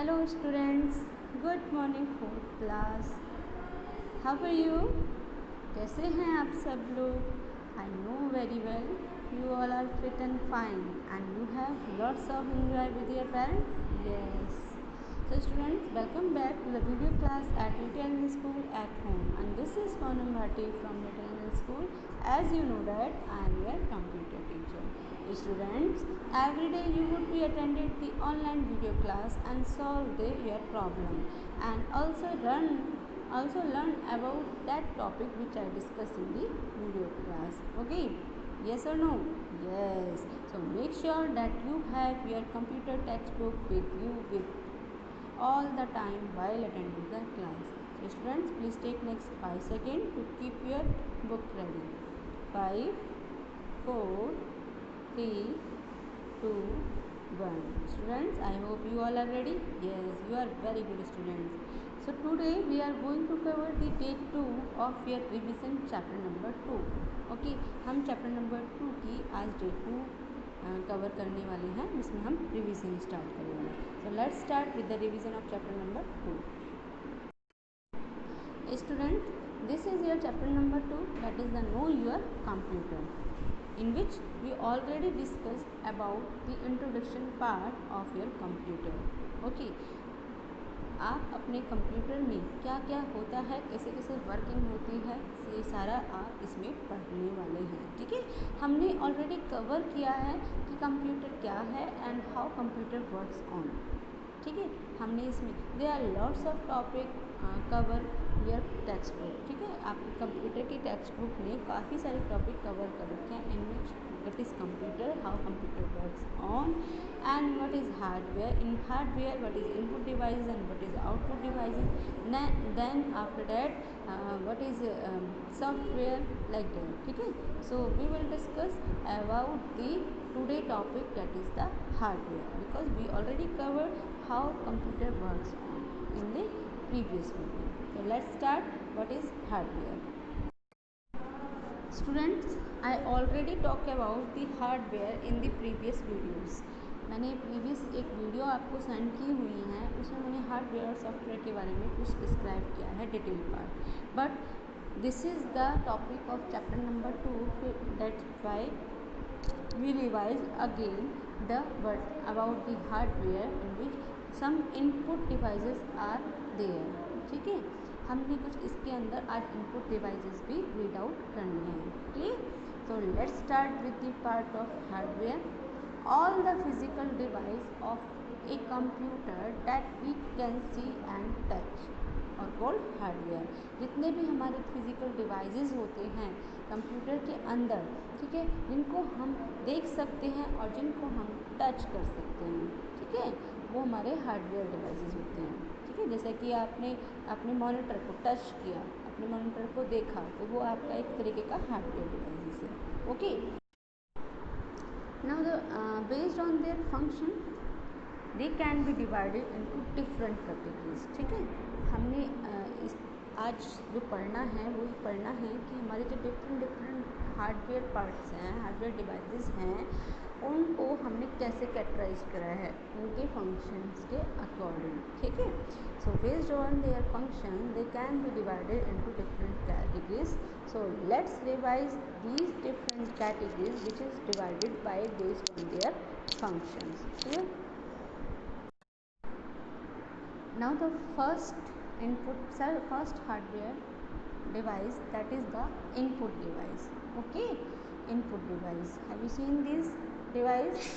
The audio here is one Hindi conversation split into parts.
Hello students, good morning fourth class. How are you? कैसे हैं आप सब लोग? I know very well you all are fit and fine and you have lots of enjoy with your parents. Yes. So students, welcome back to the video class at Little Angel School at home, and this is Poonam Bhatti from Little Angel School. As you know that I am your computer teacher. Students, every day you would be attended the online video class and solve your problem, and also learn about that topic which I discussed in the video class. Okay, yes or no? Yes. So make sure that you have your computer textbook with you with all the time while attending the class. So students, please take next 5 seconds to keep your book ready. 5, 4, 3, 2, 1. Students, I hope you all are ready. Yes, you are very good students. So today we are going to cover the day 2 of your revision chapter number 2. Okay, हम chapter number 2 की आज day 2 कवर करने वाले हैं, जिसमें हम रिवीजन स्टार्ट करेंगे. सो let's start with the revision of chapter number 2. Student, this is your chapter number 2, that is the know your computer, in which we already discussed about the introduction part of your computer. Okay, आप अपने कंप्यूटर में क्या क्या होता है, कैसे कैसे वर्किंग होती है, ये सारा आप इसमें पढ़ने वाले हैं. ठीक है, हमने ऑलरेडी कवर किया है कि कंप्यूटर क्या है and how computer works on. ठीक है, हमने इसमें they are lots of topic cover your text book. ठीक है, आपके कंप्यूटर की टेक्स्ट बुक में काफ़ी सारे टॉपिक कवर कर रखे हैं, इन विच what is computer, how computer works on, and what is hardware. In hardware, what is input devices and what is output devices. Then after that, what is software, like that. ठीक है, so we will discuss about the today topic, that is the hardware, because we already covered how computer works on in the previous video. So let's start. What is hardware? Students, I already talked about the hardware in the previous videos. मैंने प्रीवियस एक वीडियो आपको सेंड की हुई है, उसमें मैंने हार्डवेयर और सॉफ्टवेयर के बारे में कुछ डिस्क्राइब किया है, detail part. But this is the topic of chapter number 2, that's why we revise again the word about the hardware in which some input devices are there. ठीक है, हमने कुछ इसके अंदर आज इनपुट डिवाइसेस भी रीड आउट करने हैं. Clear? So let's start with the part of hardware. All the physical device of a computer that we can see and touch are called hardware. जितने भी हमारे फिजिकल डिवाइसेस होते हैं कंप्यूटर के अंदर, ठीक है, जिनको हम देख सकते हैं और जिनको हम टच कर सकते हैं, ठीक है, वो हमारे हार्डवेयर डिवाइसेस होते हैं. ठीक है, जैसे कि आपने अपने मॉनिटर को टच किया, अपने मॉनिटर को देखा, तो वो आपका एक तरीके का हार्डवेयर डिवाइसेस है. Okay, now based on their function they can be divided into different categories. ठीक है, हमने इस आज जो पढ़ना है वो पढ़ना है कि हमारे जो डिफरेंट हार्डवेयर पार्ट्स हैं, हार्डवेयर डिवाइसेस हैं, उनको हमने कैसे कैटेगराइज करा है उनके फंक्शंस के अकॉर्डिंग. ठीक है, so based on their function they can be divided into different categories. So let's revise these different categories which is divided by based on their functions. Clear? Now the first hardware device, that is the input device. Okay, input device, have you seen this device?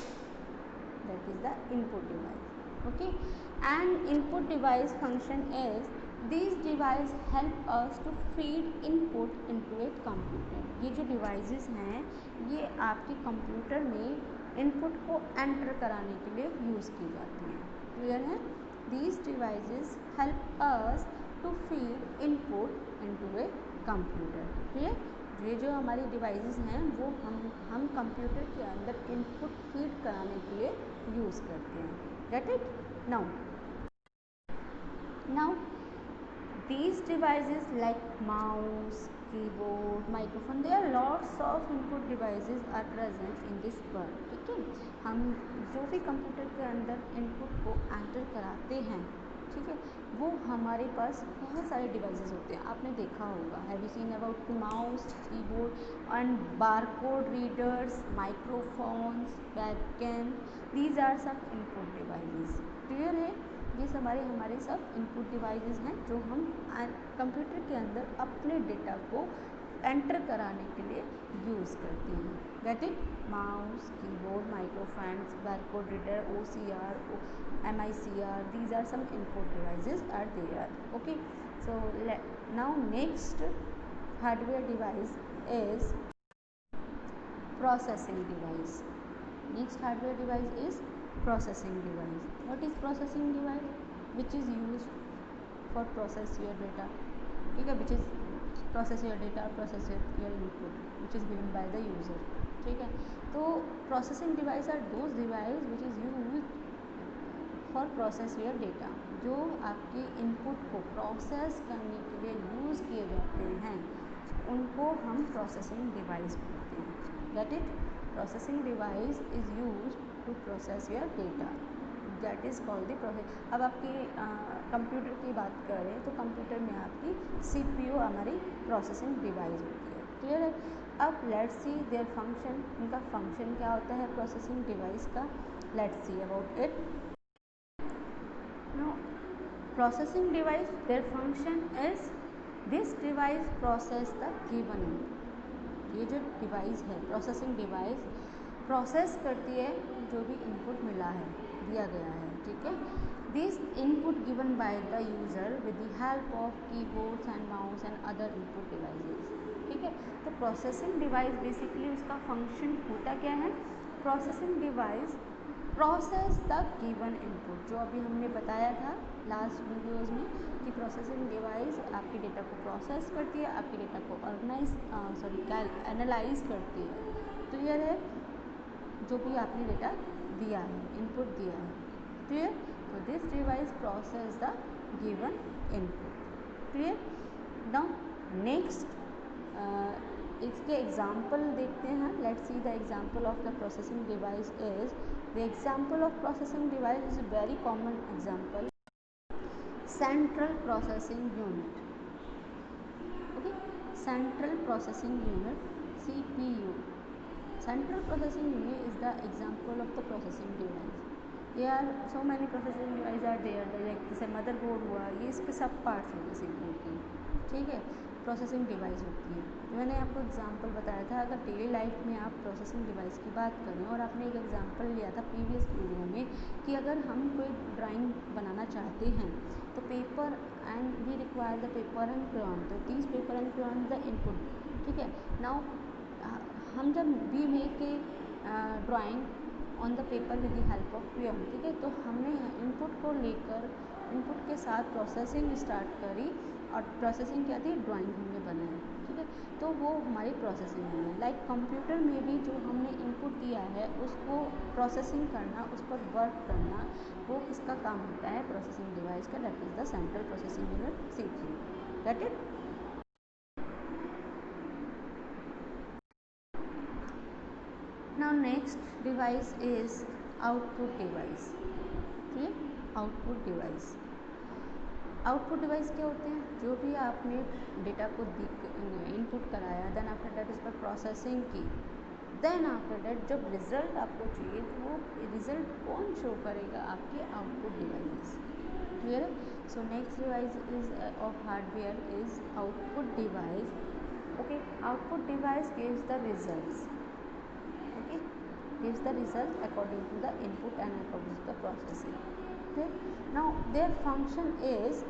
That is the input device. Okay, and input device function is these device help us to feed input into a computer. ये जो devices हैं ये आपके कंप्यूटर में इनपुट को एंटर कराने के लिए यूज़ की जाती हैं. क्लियर है? These devices help us to feed input into a computer. Clear? ये जो हमारी डिवाइसेस हैं वो हम कंप्यूटर के अंदर इनपुट फीड कराने के लिए यूज़ करते हैं. Get it? Now these devices like mouse, keyboard, microphone. There are lots of input devices are present in this world. ठीक है, हम जो भी कंप्यूटर के अंदर इनपुट को एंटर कराते हैं, ठीक है, वो हमारे पास बहुत सारे डिवाइसेस होते हैं. आपने देखा होगा, have you seen about mouse, keyboard and barcode readers, microphones, webcam. These are सब इनपुट डिवाइसेस. क्लियर है? ये हमारे सब इनपुट डिवाइसेस हैं जो हम कंप्यूटर के अंदर अपने डेटा को एंटर कराने के लिए यूज़ करते हैं. Get it? Mouse, keyboard, microphones, barcode reader, OCR, MICR. These are some input devices are there. Okay, so now next hardware device is processing device. Next hardware device is processing device. What is processing device? Which is used for process your data. ठीक है, which is process your data, process your input, which is given by the user. ठीक है, तो processing device are those device which is used for process your data. जो आपके input को process करने के लिए यूज़ किए जाते हैं, उनको हम processing device बोलते हैं. Get it? Processing device is used to process your data. That is called the process. अब आपकी कंप्यूटर की बात करें तो कंप्यूटर में आपकी CPU हमारी प्रोसेसिंग डिवाइस होती है. क्लियर है? अब लेट्स सी देयर फंक्शन. उनका फंक्शन क्या होता है प्रोसेसिंग डिवाइस का? Let's see about it. No, processing device their function is this device process the given input. ये जो डिवाइस है प्रोसेसिंग डिवाइस प्रोसेस करती है जो भी इनपुट मिला है, दिया गया है. ठीक है, this input given by the user with the help of keyboards and mouse and other input devices. ठीक है, तो प्रोसेसिंग डिवाइस बेसिकली उसका फंक्शन होता क्या है? Processing device process the given input. जो अभी हमने बताया था लास्ट वीडियोज़ में कि प्रोसेसिंग डिवाइस आपके डेटा को प्रोसेस करती है, आपके डेटा को एनालाइज करती है. क्लियर है? जो भी आपने डेटा दिया है, इनपुट दिया है. क्लियर? तो this device process the given input. Clear? Now next इसके एग्जाम्पल देखते हैं. Let's see the example of the processing device is the example of processing device is a very common example. Central processing unit. Okay, central processing unit, CPU. Central processing unit is the example of the processing device. Here so many processing devices are there. जैसे मदरबोर्ड हुआ, ये इसके सब पार्ट्स होते हैं CPU की. ठीक है, प्रोसेसिंग डिवाइस होती है. मैंने आपको एग्जांपल बताया था. अगर डेली लाइफ में आप प्रोसेसिंग डिवाइस की बात करें और आपने एक एग्जांपल लिया था प्रीवियस वीडियो में कि अगर हम कोई ड्राइंग बनाना चाहते हैं तो paper and we require the paper and crayon. तो these paper and crayon the input. ठीक है, नाउ हम जब we make a drawing on the paper with the help of crayon. ठीक है, तो हमने इनपुट को लेकर इनपुट के साथ प्रोसेसिंग स्टार्ट करी और प्रोसेसिंग क्या थी? ड्राइंग हमने बनाई. ठीक है, तो वो हमारी प्रोसेसिंग है. लाइक कंप्यूटर में भी जो हमने इनपुट दिया है उसको प्रोसेसिंग करना, उस पर वर्क करना, वो किसका काम होता है? प्रोसेसिंग डिवाइस का. That is the central processing unit, CPU. Get it? Now next device is output device. ठीक है, आउटपुट डिवाइस. आउटपुट डिवाइस क्या होते हैं? जो भी आपने डेटा को इनपुट कराया, देन आफ्टर दैट उस पर प्रोसेसिंग की, देन आफ्टर दैट जब रिज़ल्ट आपको चाहिए तो वो रिज़ल्ट कौन शो करेगा? आपके output device. Clear? So next device is of hardware is output device. Okay, output device gives the results. Okay, gives the result according to the input and according to the processing. Okay, now their function is,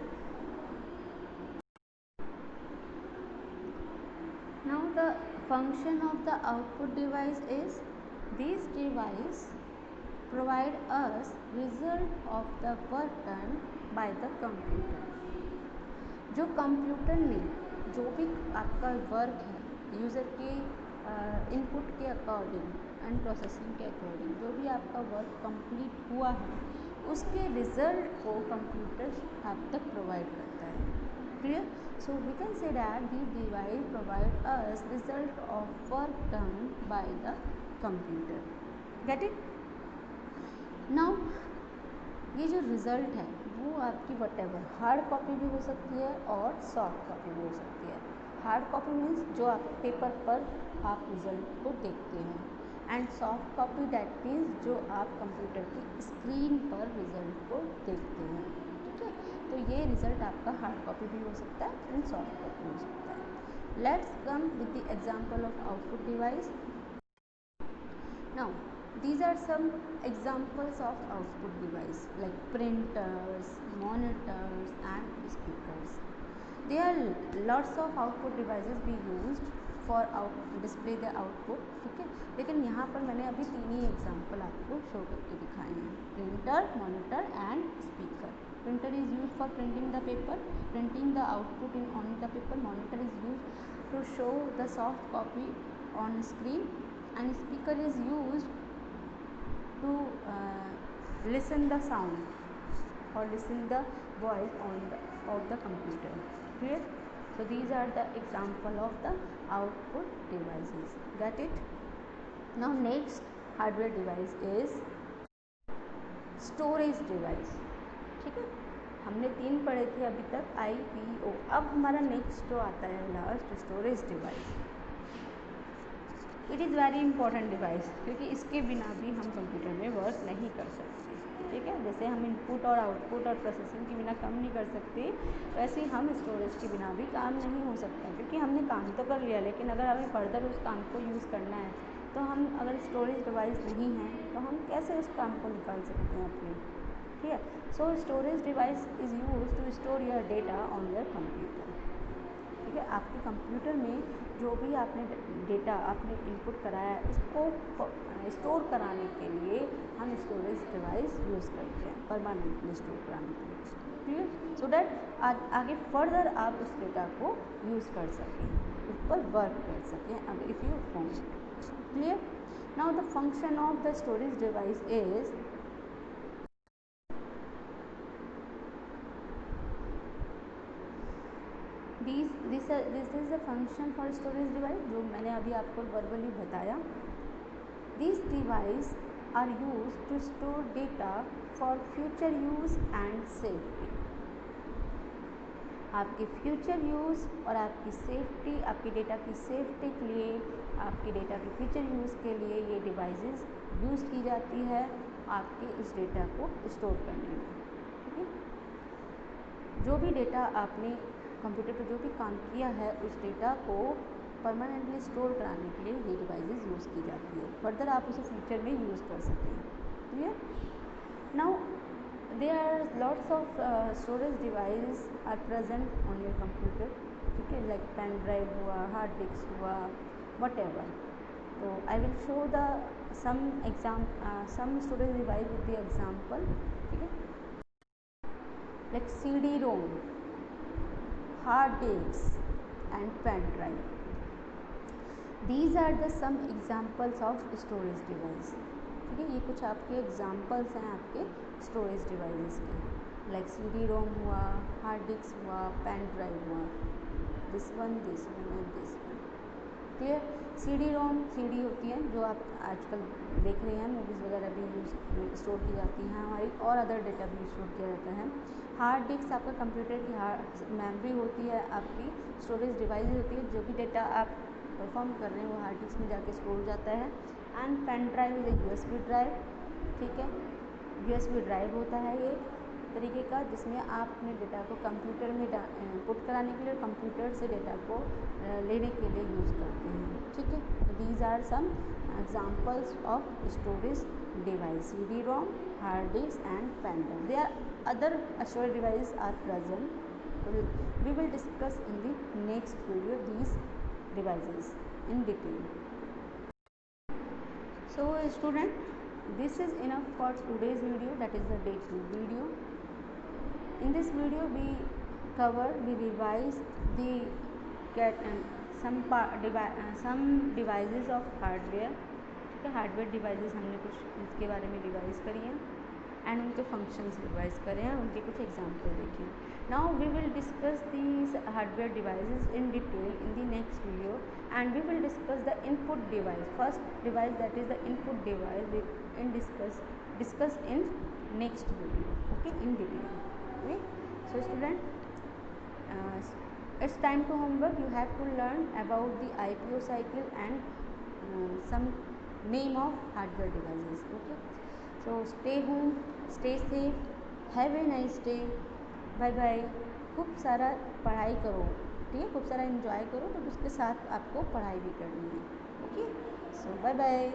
now the function of the output device is this device provide us result of the work done by the computer. जो कंप्यूटर ने जो भी आपका वर्क है यूज़र के इनपुट के अकॉर्डिंग एंड प्रोसेसिंग के अकॉर्डिंग जो भी आपका वर्क कंप्लीट हुआ है उसके रिज़ल्ट को कंप्यूटर आप तक प्रोवाइड करता है. Clear? So we can say that these devices provide us result of work done by the computer. Get it? Now ये जो रिज़ल्ट है वो आपकी वटेवर हार्ड कॉपी भी हो सकती है और सॉफ्ट कॉपी भी हो सकती है. हार्ड कॉपी मीन्स जो आप पेपर पर आप रिज़ल्ट को देखते हैं, and soft copy that means जो आप कंप्यूटर की स्क्रीन पर रिज़ल्ट को देखते हैं. ठीक है, तो ये रिज़ल्ट आपका हार्ड कॉपी भी हो सकता है एंड सॉफ्ट कॉपी हो सकता है. Let's come with the example of output device. Now these are some examples of output device like printers, monitors and speakers. There are lots of output devices be used for display the output. ठीक है, लेकिन यहाँ पर मैंने अभी 3 ही एग्जाम्पल आपको शो करके दिखाए हैं, printer, monitor and speaker. Printer is use for printing the paper, printing the output in on the paper. Monitor is use to show the soft copy on screen and speaker is use to listen the sound or listen the voice of the computer. Clear? So these are the example of the output devices. Got it? Now next hardware device is storage device. ठीक है, हमने 3 पढ़े थे अभी तक, IPO. अब हमारा नेक्स्ट जो आता है last, storage device. It is very important device, क्योंकि इसके बिना भी हम कंप्यूटर में वर्क नहीं कर सकते. ठीक है, जैसे हम इनपुट और आउटपुट और प्रोसेसिंग के बिना काम नहीं कर सकते, वैसे ही हम स्टोरेज के बिना भी काम नहीं हो सकता. क्योंकि हमने काम तो कर लिया, लेकिन अगर हमें फर्दर उस काम को यूज़ करना है तो हम अगर स्टोरेज डिवाइस नहीं है तो हम कैसे उस काम को निकाल सकते हैं अपने. ठीक है, so storage device is use to store your data on your computer. ठीक है, आपके कंप्यूटर में जो भी आपने डेटा आपने इनपुट कराया है उसको स्टोर कराने के लिए हम स्टोरेज डिवाइस यूज़ करते हैं, परमानेंटली स्टोर कराने के लिए. क्लियर? सो डैट आगे फर्दर आप उस डेटा को यूज़ कर सकें, उस पर वर्क कर सकें अगर if you want. Clear? Now the function of the storage device is this is the function for storage device, जो मैंने अभी आपको वर्बली बताया. This device are use to store data for future use and safety. आपके फ्यूचर यूज़ और आपकी सेफ्टी, आपके डेटा की सेफ्टी के लिए, आपके डेटा के फ्यूचर यूज़ के लिए ये डिवाइसेस यूज़ की जाती है आपके इस डेटा को स्टोर करने में. ठीक है, जो भी डेटा आपने कंप्यूटर पर जो भी काम किया है उस डेटा को परमानेंटली स्टोर कराने के लिए ये डिवाइसेस यूज़ की जाती है, फर्दर आप उसे फ्यूचर में यूज़ कर सकें. Clear? Now there are lots of storage device are present on your computer. ठीक है, लाइक पेन ड्राइव हुआ, हार्ड डिस्क हुआ, वट एवर. तो I will show the some storage device with the example. ठीक है, like CD-ROM, hard disks and pen drive. These are the some examples of storage device. ठीक है, ये कुछ आपके एग्जाम्पल्स हैं आपके स्टोरेज डिवाइसेस के, लाइक CD-ROM हुआ, हार्ड डिस्क हुआ, पेन ड्राइव हुआ. This one and this one. Clear? CD-ROM CD होती है जो आप आजकल देख रहे हैं, मूवीज़ वगैरह भी यूज स्टोर की जाती हैं हमारी, और अदर डेटा भी स्टोर किया जाता है. हार्ड डिस्क आपका कंप्यूटर की मेमोरी होती है, आपकी स्टोरेज डिवाइस होती है, जो भी डेटा आप परफॉर्म कर रहे हैं वो हार्ड डिस्क में जाके स्टोर हो जाता है. And pen drive is USB drive. ठीक है, USB ड्राइव होता है ये तरीके का जिसमें आप अपने डेटा को कंप्यूटर में पुट कराने के लिए, कंप्यूटर से डेटा को लेने के लिए यूज़ करते हैं. ठीक है, these are some examples of storage device, CD-ROM, hard disk and pen drive. There are other storage devices are present. We will discuss in the next video these devices in detail. So student, this is enough for today's video, that is the day 2 video. In this video we revise the some devices of hardware. Hardware devices हमने कुछ इसके बारे में रिवाइज करी हैं. एंड उनके फंक्शंस रिवाइज करें, उनके कुछ एग्जाम्पल देखें. Now we will discuss these hardware devices in detail in the next video, and we will discuss the input device. First device, that is the input device, we in discuss in next video, okay, in detail. Okay, so student, it's time to homework. You have to learn about the IPO cycle and some name of hardware devices. Okay, so stay home, stay safe, have a nice day, bye bye. खूब सारा पढ़ाई करो, ठीक है, खूब सारा एंजॉय करो, बट उसके साथ आपको पढ़ाई भी करनी है. ओके, सो बाय बाय.